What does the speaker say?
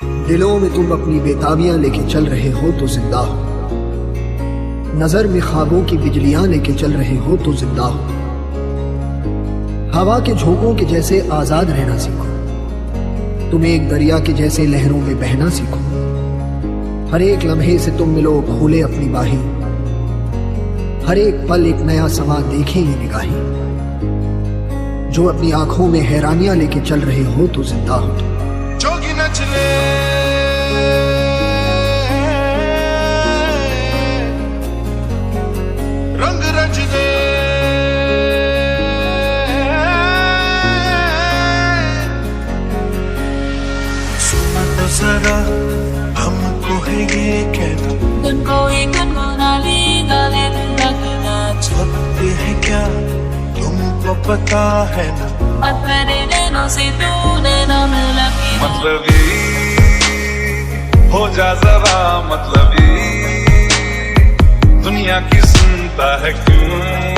दिलों में तुम अपनी बेताबियां लेके चल रहे हो तो जिंदा हो, नजर में ख्वाबों की बिजलियां लेके चल रहे हो तो जिंदा हो। हवा के झोंकों के जैसे आजाद रहना सीखो, तुम एक दरिया के जैसे लहरों में बहना सीखो। हर एक लम्हे से तुम मिलो खोले अपनी बाहें, हर एक पल एक नया समा देखे ये निगाहें। जो अपनी आंखों में हैरानियां लेके चल रहे हो तो जिंदा हो तुम। जोगी नचले रंग रच दे, सुना तो जरा हमको है ये कहना, तुमको एक नाली गाले लगना छपते है क्या तुमको पता है ना। अपने नैनों से तूने नाम लगी, मतलबी हो जा जरा मतलबी, दुनिया की सुनता है क्यों।